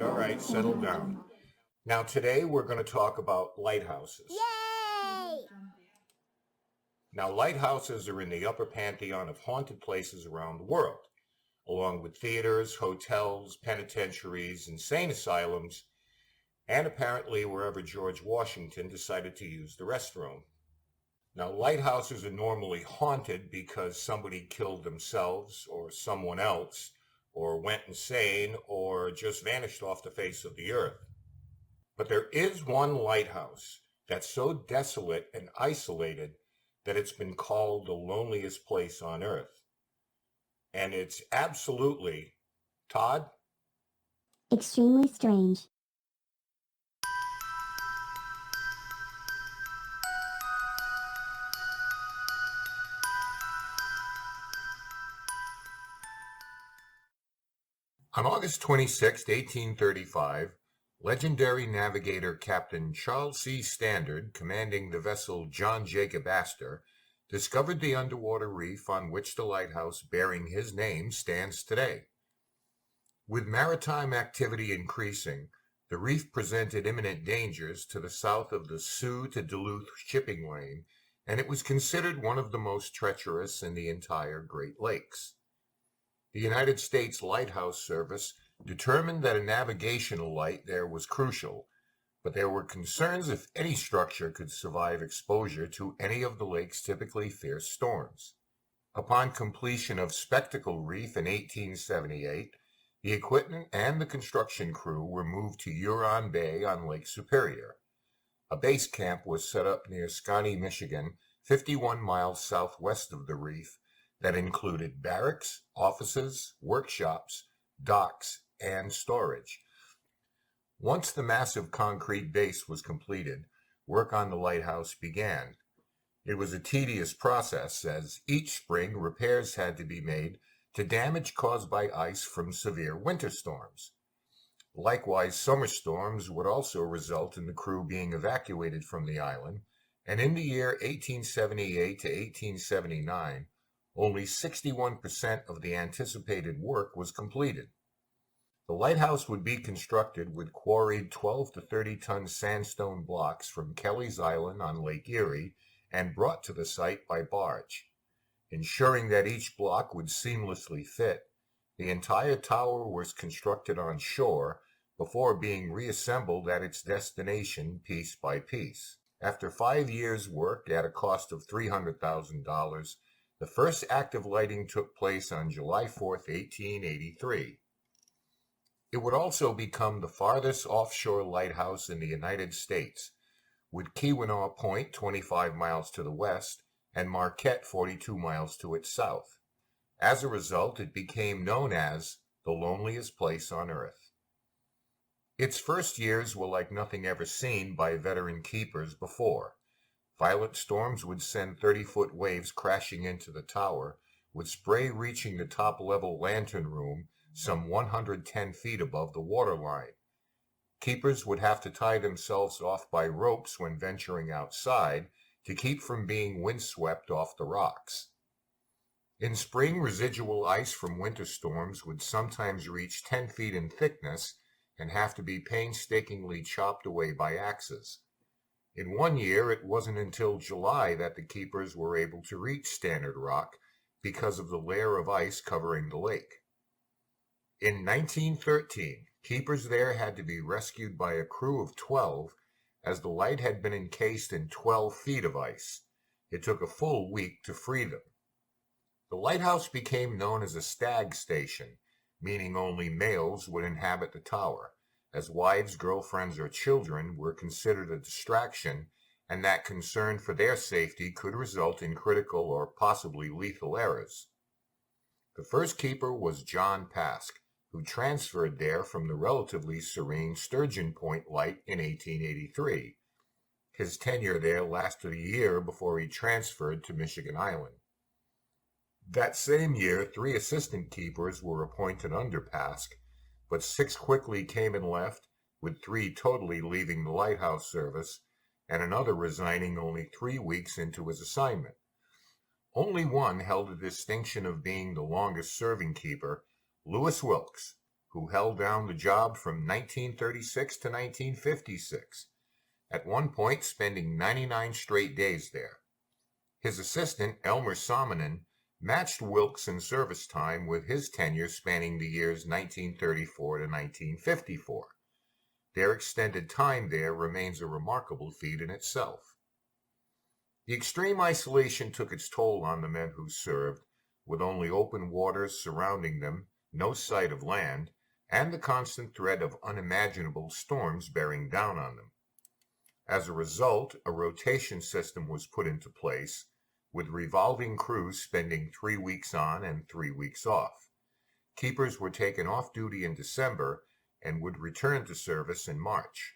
right, settle down. Now, today we're going to talk about lighthouses. Yay! Now, lighthouses are in the upper pantheon of haunted places around the world, along with theaters, hotels, penitentiaries, insane asylums, and apparently wherever George Washington decided to use the restroom. Now, lighthouses are normally haunted because somebody killed themselves or someone else, or went insane, or just vanished off the face of the earth. But there is one lighthouse that's so desolate and isolated that it's been called the loneliest place on earth. And it's absolutely, Todd? Extremely strange. On August 26, 1835, legendary navigator Captain Charles C. Stannard, commanding the vessel John Jacob Astor, discovered the underwater reef on which the lighthouse bearing his name stands today. With maritime activity increasing, the reef presented imminent dangers to the south of the Soo to Duluth shipping lane, and it was considered one of the most treacherous in the entire Great Lakes. The United States Lighthouse Service determined that a navigational light there was crucial, but there were concerns if any structure could survive exposure to any of the lake's typically fierce storms. Upon completion of Spectacle Reef in 1878, the equipment and the construction crew were moved to Huron Bay on Lake Superior. A base camp was set up near Scotty, Michigan, 51 miles southwest of the reef, that included barracks, offices, workshops, docks, and storage. Once the massive concrete base was completed, work on the lighthouse began. It was a tedious process, as each spring repairs had to be made to damage caused by ice from severe winter storms. Likewise, summer storms would also result in the crew being evacuated from the island, and in the year 1878 to 1879, only 61% of the anticipated work was completed. The lighthouse would be constructed with quarried 12 to 30-ton sandstone blocks from Kelly's Island on Lake Erie and brought to the site by barge. Ensuring that each block would seamlessly fit, the entire tower was constructed on shore before being reassembled at its destination piece by piece. After 5 years' work at a cost of $300,000, the first active lighting took place on July 4, 1883. It would also become the farthest offshore lighthouse in the United States, with Keweenaw Point 25 miles to the west and Marquette 42 miles to its south. As a result, it became known as the loneliest place on earth. Its first years were like nothing ever seen by veteran keepers before. Violent storms would send 30-foot waves crashing into the tower, with spray reaching the top-level lantern room some 110 feet above the waterline. Keepers would have to tie themselves off by ropes when venturing outside to keep from being windswept off the rocks. In spring, residual ice from winter storms would sometimes reach 10 feet in thickness and have to be painstakingly chopped away by axes. In one year, it wasn't until July that the keepers were able to reach Stannard Rock because of the layer of ice covering the lake. In 1913, keepers there had to be rescued by a crew of 12 as the light had been encased in 12 feet of ice. It took a full week to free them. The lighthouse became known as a stag station, meaning only males would inhabit the tower, as wives, girlfriends, or children were considered a distraction, and that concern for their safety could result in critical or possibly lethal errors. The first keeper was John Pask, who transferred there from the relatively serene Sturgeon Point Light in 1883. His tenure there lasted a year before he transferred to Michigan Island. That same year, 3 assistant keepers were appointed under Pask, but 6 quickly came and left, with 3 totally leaving the lighthouse service, and another resigning only 3 weeks into his assignment. Only one held the distinction of being the longest-serving keeper, Lewis Wilkes, who held down the job from 1936 to 1956, at one point spending 99 straight days there. His assistant, Elmer Salmonen, matched Wilkes in service time with his tenure spanning the years 1934 to 1954. Their extended time there remains a remarkable feat in itself. The extreme isolation took its toll on the men who served, with only open waters surrounding them, no sight of land, and the constant threat of unimaginable storms bearing down on them. As a result, a rotation system was put into place, with revolving crews spending 3 weeks on and 3 weeks off. Keepers were taken off duty in December and would return to service in March.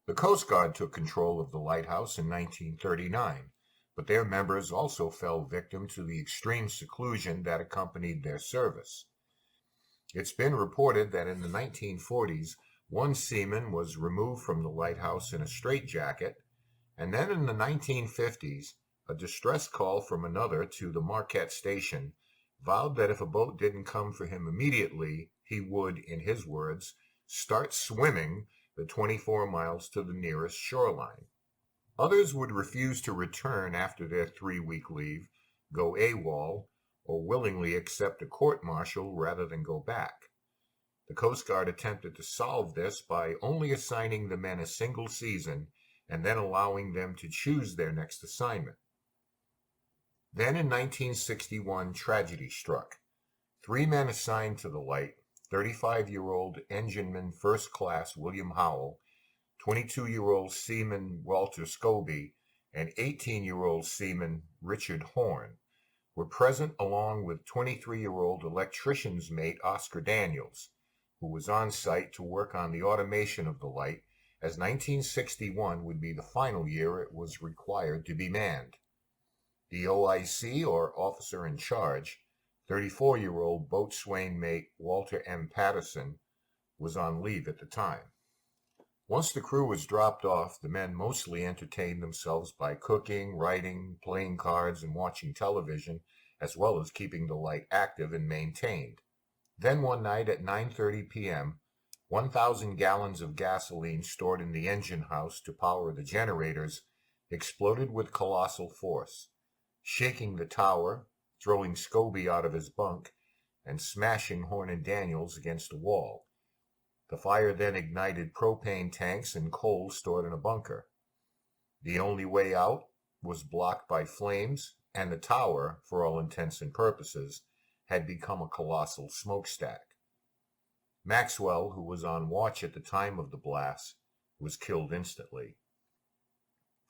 The Coast Guard took control of the lighthouse in 1939, but their members also fell victim to the extreme seclusion that accompanied their service. It's been reported that in the 1940s, one seaman was removed from the lighthouse in a straitjacket, and then in the 1950s, a distress call from another to the Marquette station vowed that if a boat didn't come for him immediately, he would, in his words, start swimming the 24 miles to the nearest shoreline. Others would refuse to return after their 3-week leave, go AWOL, or willingly accept a court-martial rather than go back. The Coast Guard attempted to solve this by only assigning the men a single season and then allowing them to choose their next assignment. Then in 1961, tragedy struck. 3 men assigned to the Light, 35-year-old engineman First Class William Howell, 22-year-old seaman Walter Scobie, and 18-year-old seaman Richard Horn, were present along with 23-year-old electrician's mate Oscar Daniels, who was on site to work on the automation of the Light, as 1961 would be the final year it was required to be manned. The OIC, or officer in charge, 34-year-old boatswain mate Walter M. Patterson, was on leave at the time. Once the crew was dropped off, the men mostly entertained themselves by cooking, writing, playing cards, and watching television, as well as keeping the Light active and maintained. Then one night at 9:30 p.m., 1,000 gallons of gasoline stored in the engine house to power the generators exploded with colossal force, shaking the tower, throwing Scobie out of his bunk, and smashing Horn and Daniels against a wall. The fire then ignited propane tanks and coal stored in a bunker. The only way out was blocked by flames, and the tower, for all intents and purposes, had become a colossal smokestack. Maxwell, who was on watch at the time of the blast, was killed instantly.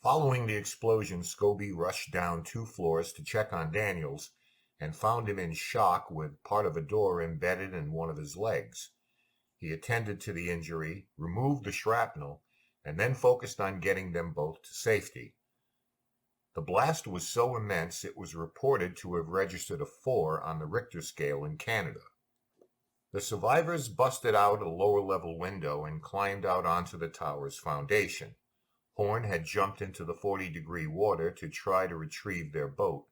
Following the explosion, Scobie rushed down 2 floors to check on Daniels and found him in shock with part of a door embedded in one of his legs. He attended to the injury, removed the shrapnel, and then focused on getting them both to safety. The blast was so immense it was reported to have registered a 4 on the Richter scale in Canada. The survivors busted out a lower-level window and climbed out onto the tower's foundation. Horn had jumped into the 40-degree water to try to retrieve their boat,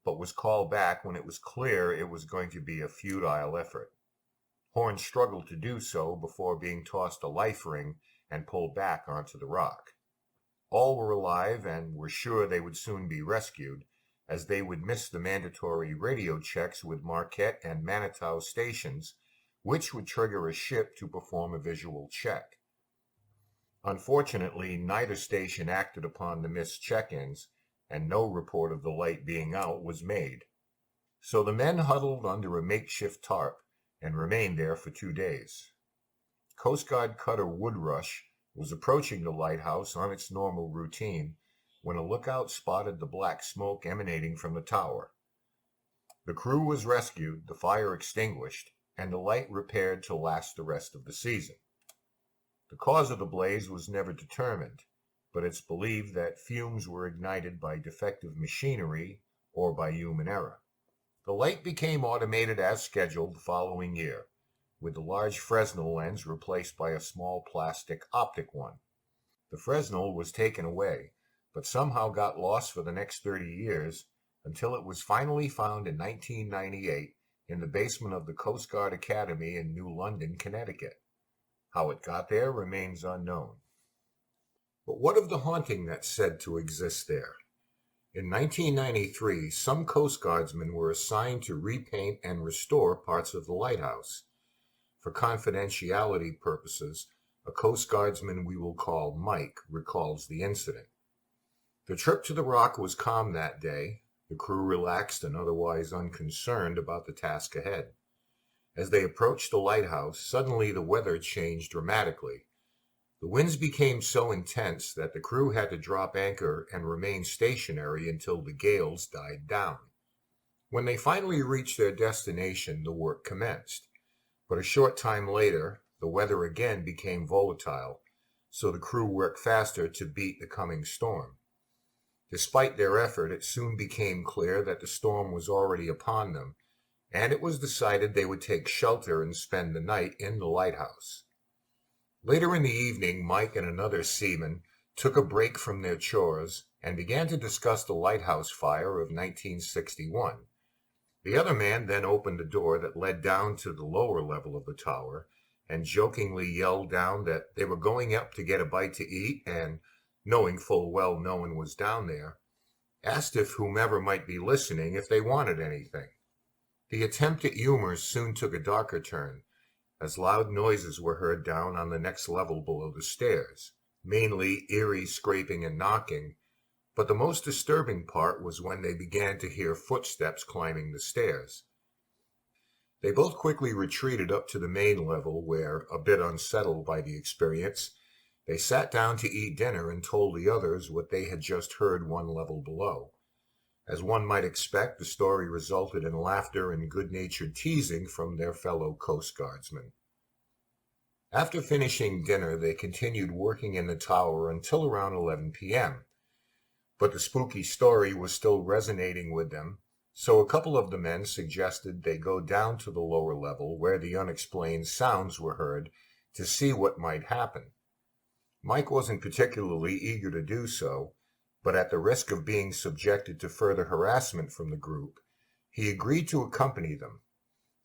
but was called back when it was clear it was going to be a futile effort. Horn struggled to do so before being tossed a life ring and pulled back onto the rock. All were alive and were sure they would soon be rescued, as they would miss the mandatory radio checks with Marquette and Manitou stations, which would trigger a ship to perform a visual check. Unfortunately, neither station acted upon the missed check-ins, and no report of the Light being out was made. So the men huddled under a makeshift tarp and remained there for 2 days. Coast Guard cutter Woodrush was approaching the lighthouse on its normal routine when a lookout spotted the black smoke emanating from the tower. The crew was rescued, the fire extinguished, and the Light repaired to last the rest of the season. The cause of the blaze was never determined, but it's believed that fumes were ignited by defective machinery or by human error. The Light became automated as scheduled the following year, with the large Fresnel lens replaced by a small plastic optic one. The Fresnel was taken away, but somehow got lost for the next 30 years until it was finally found in 1998 in the basement of the Coast Guard Academy in New London, Connecticut. How it got there remains unknown. But what of the haunting that's said to exist there? In 1993, some Coast Guardsmen were assigned to repaint and restore parts of the lighthouse. For confidentiality purposes, a Coast Guardsman we will call Mike recalls the incident. The trip to the Rock was calm that day, the crew relaxed and otherwise unconcerned about the task ahead. As they approached the lighthouse, suddenly the weather changed dramatically. The winds became so intense that the crew had to drop anchor and remain stationary until the gales died down. When they finally reached their destination, the work commenced. But a short time later, the weather again became volatile, so the crew worked faster to beat the coming storm. Despite their effort, it soon became clear that the storm was already upon them, and it was decided they would take shelter and spend the night in the lighthouse. Later in the evening, Mike and another seaman took a break from their chores and began to discuss the lighthouse fire of 1961. The other man then opened a door that led down to the lower level of the tower and jokingly yelled down that they were going up to get a bite to eat and, knowing full well no one was down there, asked if whomever might be listening if they wanted anything. The attempt at humor soon took a darker turn, as loud noises were heard down on the next level below the stairs, mainly eerie scraping and knocking, but the most disturbing part was when they began to hear footsteps climbing the stairs. They both quickly retreated up to the main level where, a bit unsettled by the experience, they sat down to eat dinner and told the others what they had just heard one level below. As one might expect, the story resulted in laughter and good-natured teasing from their fellow Coast Guardsmen. After finishing dinner, they continued working in the tower until around 11 p.m., but the spooky story was still resonating with them, so a couple of the men suggested they go down to the lower level where the unexplained sounds were heard to see what might happen. Mike wasn't particularly eager to do so, but at the risk of being subjected to further harassment from the group, he agreed to accompany them.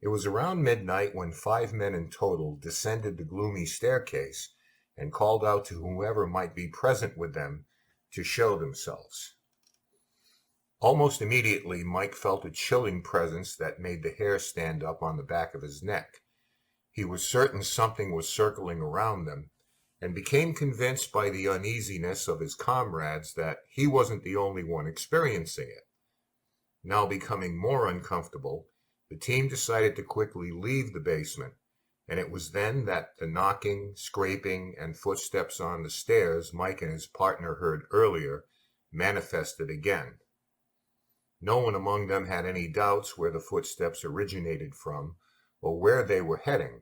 It was around midnight when 5 men in total descended the gloomy staircase and called out to whoever might be present with them to show themselves. Almost immediately, Mike felt a chilling presence that made the hair stand up on the back of his neck. He was certain something was circling around them, and became convinced by the uneasiness of his comrades that he wasn't the only one experiencing it. Now becoming more uncomfortable, the team decided to quickly leave the basement, and it was then that the knocking, scraping, and footsteps on the stairs Mike and his partner heard earlier manifested again. No one among them had any doubts where the footsteps originated from or where they were heading,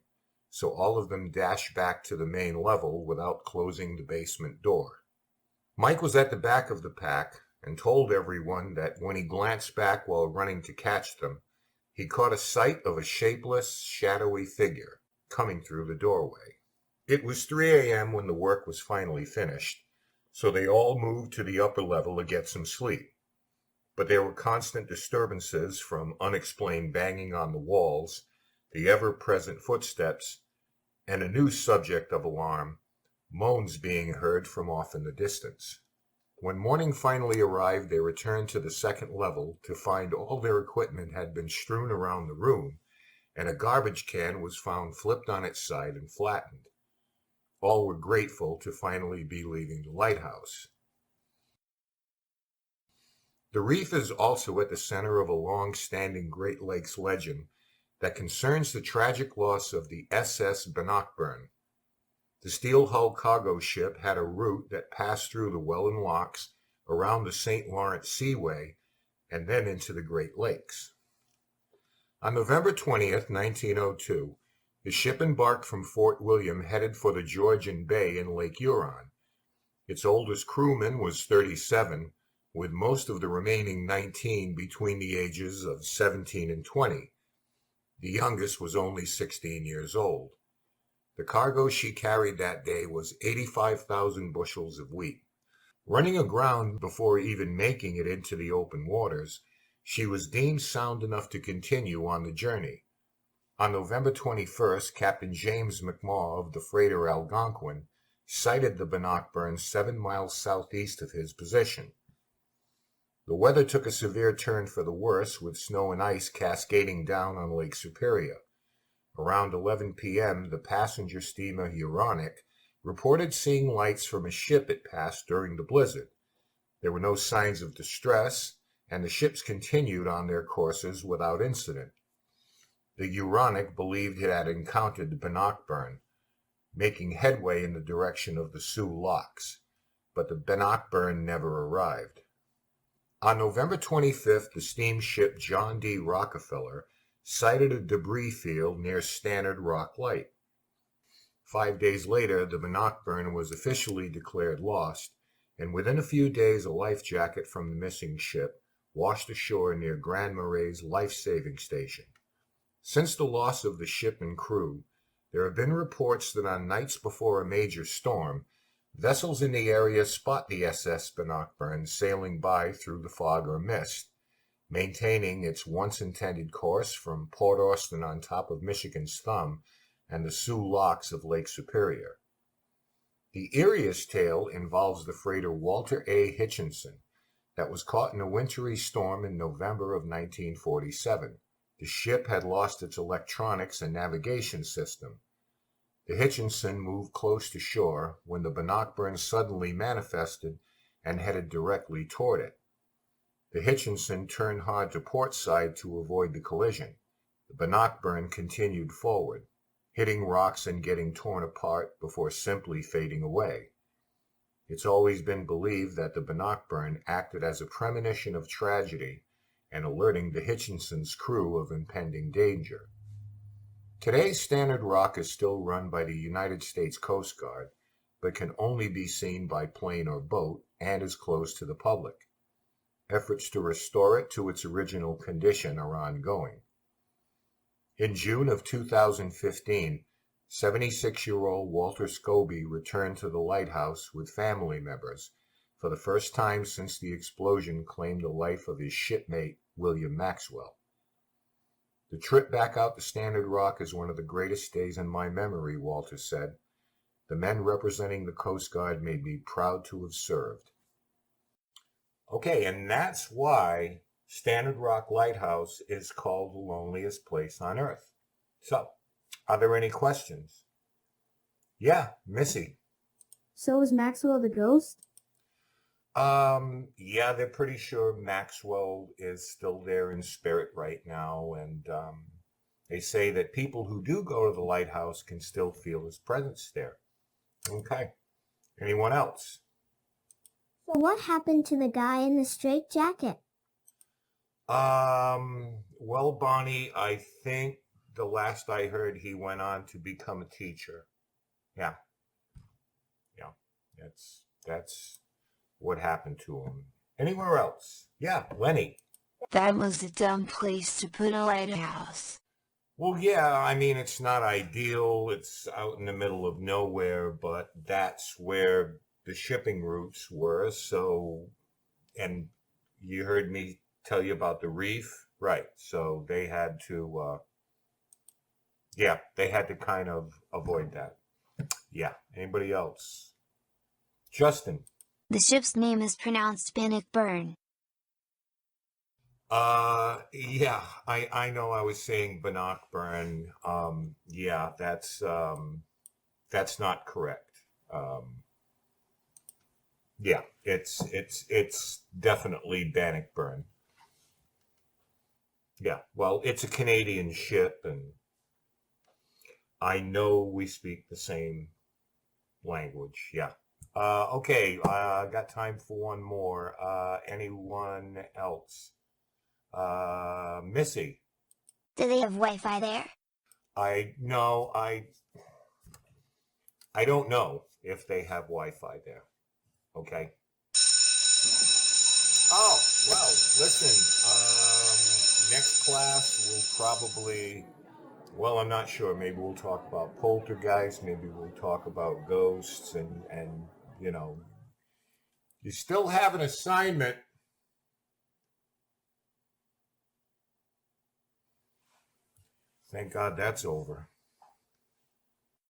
so all of them dashed back to the main level without closing the basement door. Mike was at the back of the pack and told everyone that when he glanced back while running to catch them, he caught a sight of a shapeless, shadowy figure coming through the doorway. It was 3 a.m. when the work was finally finished, so they all moved to the upper level to get some sleep. But there were constant disturbances from unexplained banging on the walls, the ever-present footsteps, and a new subject of alarm, moans being heard from off in the distance. When morning finally arrived, they returned to the second level to find all their equipment had been strewn around the room, and a garbage can was found flipped on its side and flattened. All were grateful to finally be leaving the lighthouse. The reef is also at the center of a long-standing Great Lakes legend that concerns the tragic loss of the SS Bannockburn. The steel-hulled cargo ship had a route that passed through the Welland Locks, around the St. Lawrence Seaway, and then into the Great Lakes. On November 20th, 1902, the ship embarked from Fort William headed for the Georgian Bay in Lake Huron. Its oldest crewman was 37, with most of the remaining 19 between the ages of 17 and 20. The youngest was only 16 years old. The cargo she carried that day was 85,000 bushels of wheat. Running aground before even making it into the open waters, She was deemed sound enough to continue on the journey. On November 21st, Captain James McMaw of the freighter Algonquin sighted the Bannockburn 7 miles southeast of his position. The weather took a severe turn for the worse, with snow and ice cascading down on Lake Superior. Around 11 p.m., the passenger steamer Huron reported seeing lights from a ship it passed during the blizzard. There were no signs of distress, and the ships continued on their courses without incident. The Huron believed it had encountered the Bannockburn, making headway in the direction of the Sioux Locks, but the Bannockburn never arrived. On November 25th, the steamship John D. Rockefeller sighted a debris field near Stannard Rock Light. 5 days later, the Bannockburn was officially declared lost, and within a few days a life jacket from the missing ship washed ashore near Grand Marais life-saving station. Since the loss of the ship and crew, there have been reports that on nights before a major storm, vessels in the area spot the SS Bannockburn sailing by through the fog or mist, maintaining its once intended course from Port Austin on top of Michigan's Thumb and the Sioux Locks of Lake Superior. The eeriest tale involves the freighter Walter A. Hitchinson that was caught in a wintry storm in November of 1947. The ship had lost its electronics and navigation system. The Hitchinson moved close to shore when the Bannockburn suddenly manifested and headed directly toward it. The Hitchinson turned hard to port side to avoid the collision. The Bannockburn continued forward, hitting rocks and getting torn apart before simply fading away. It's always been believed that the Bannockburn acted as a premonition of tragedy and alerting the Hitchinson's crew of impending danger. Today, Stannard Rock is still run by the United States Coast Guard, but can only be seen by plane or boat and is closed to the public. Efforts to restore it to its original condition are ongoing. In June of 2015, 76-year-old Walter Scobie returned to the lighthouse with family members for the first time since the explosion claimed the life of his shipmate, William Maxwell. The trip back out to Stannard Rock is one of the greatest days in my memory, Walter said. The men representing the Coast Guard made me proud to have served. Okay, and that's why Stannard Rock Lighthouse is called the loneliest place on earth. So, are there any questions? Yeah, Missy. So is Maxwell the ghost? Yeah, they're pretty sure Maxwell is still there in spirit right now, and they say that people who do go to the lighthouse can still feel his presence there. Okay. Anyone else? So what happened to the guy in the straitjacket? Well, Bonnie, I think the last I heard he went on to become a teacher. Yeah. That's what happened to him. Anywhere else? Yeah, Lenny. That was a dumb place to put a lighthouse. Well, yeah, I mean, it's not ideal. It's out in the middle of nowhere, but that's where the shipping routes were. So, and you heard me tell you about the reef, right? So they had to, they had to kind of avoid that. Yeah. Anybody else? Justin. The ship's name is pronounced Bannockburn. Yeah, I know I was saying Bannockburn. Yeah, that's not correct. Yeah, it's definitely Bannockburn. Yeah, well, it's a Canadian ship, and I know we speak the same language. Yeah. Okay, got time for one more. Anyone else? Missy. Do they have Wi-Fi there? I don't know if they have Wi-Fi there. Okay. Oh, well, listen, next class we'll probably, well, I'm not sure. Maybe we'll talk about poltergeists. Maybe we'll talk about ghosts and you know, you still have an assignment. Thank God that's over.